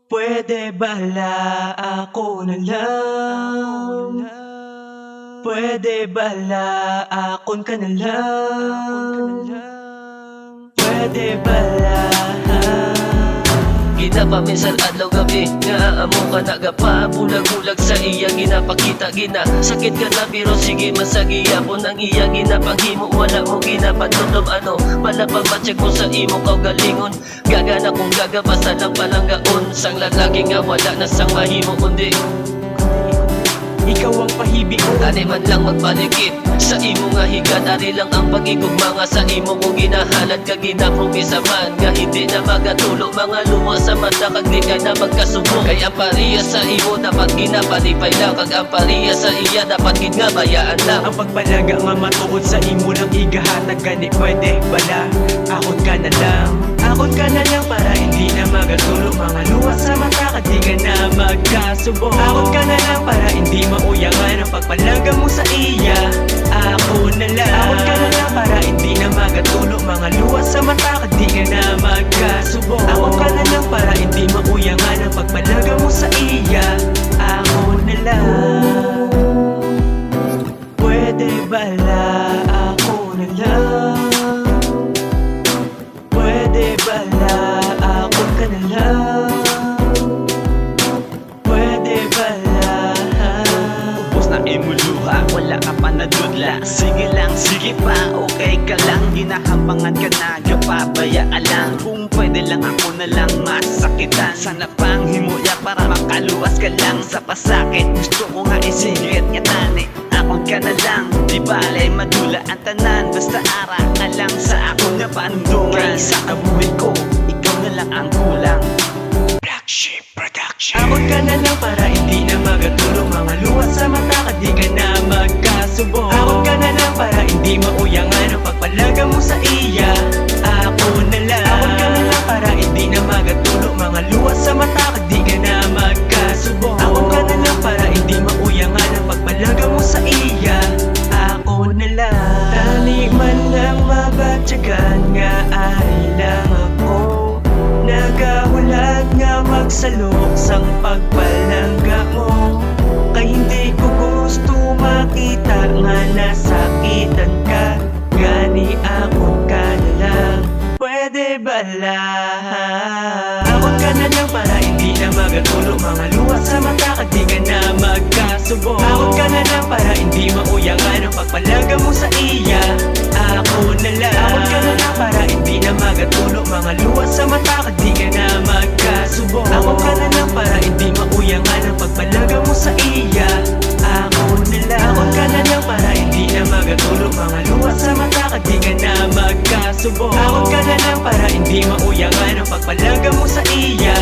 Pwede bala ako na lang. Pwede bala akon ka na lang. Pwede bala Kita pa minsan adlaw gabi nga amo ka nagapa bulag-bulag sa iya ginapakita gina sakit ka na pero sige masagiya po nang iya ginapanghimo wala mo ginapadlom ano bala pa ma-check mo sa imo kaugalingon gagana kung gagaba sa lang palanggaon sang lalaki nga wala na sang mahimo kundi ikaw ang pahibig ko. Ani man lang magpalikit sa imo nga higad ari lang ang pagigugma nga sa imo mo ginahalad ka ginapromisa man nga hindi na magatulo mga luha sa mata kag di ka na magkasubo kay ang pariya sa imo dapat ginapanipay lang kag ang pariya sa iya dapat gid nga bayaan lang ang pagpalaga nga matuod sa imo lang igahatag gani pwede bala akon ka na lang. Akon ka na lang para hindi na magatulo mga luha sa mata kag di ka na magkasubo akon ka na lang para hindi mauyangan ang pagpalaga mo sa iya. Ako na lang. Akon ka na lang para hindi na magatulo mga luha sa mata kag di ka na magkasubo akon ka na lang para hindi mauyangan ang pagpalaga mo sa iya. Ako na lang. Pwede bala ako na lang. Pwede bala akon ka na lang. Pwede bala Ubus na imo luha, wala ka pa nadudla. Sige lang, sige pa, okay ka lang. Ginahampangan ka na, gapabayaan lang. Kung pwede lang ako na lang masakitan. Sana pang himuya para makaluwas ka lang sa pasakit. Gusto ko nga isigit nga tani akon ka na lang, di balay madula ang tanan. Basta ara ka lang sa akong nga pandungan. Kay sa kabuhin ko, ikaw na lang ang kulang. BLACKSHEEP Production. akon ka na lang para hindi na magatulo mga luha sa mata kag di ka na magkasubo akon ka na lang para hindi mauyangan ang pagpalaga mo sa iya. Ako na lang. Akon ka na lang para hindi na magatulo mga luha sa mata kag di ka na magkasubo akon ka na lang para hindi mauyangan ang pagpalaga mo sa iya. Ako na lang. Tali man lang mabatyagan nga ay lang ako nagahulat nga magsalok sang pagpalangga mo kay hindi ko gusto makita nga nasakitan ka gani akon ka na lang. Pwede bala akon ka na lang para hindi na magatulo mga luha sa mata kag di ka na magkasubo akon ka na lang para hindi mauyangan ang pagpalaga mo sa iya. Ako na lang. Akon ka na lang para hindi na magatulo mga luha sa mata kag di ka na magkasubo akon ka na lang para hindi mauyangan ang pagpalaga mo sa iya. Ako na lang. Akon ka na lang para hindi na magatulo mga luha sa mata kag di ka na magkasubo akon ka na lang para hindi mauyangan ang pagpalaga mo sa iya.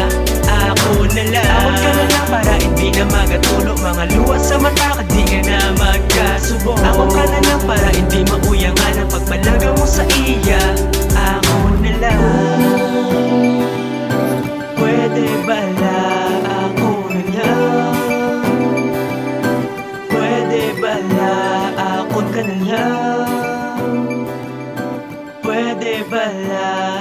Ako na lang. Akon ka na lang para hindi na magatulo mga luha sa mata kag di ka na magkasubo akon ka na lang para hindi mauyangan ang pagpalaga mo sa iya. Ako na lang. Pwede bala ako na lang. Pwede bala akon ka na lang. Pwede bala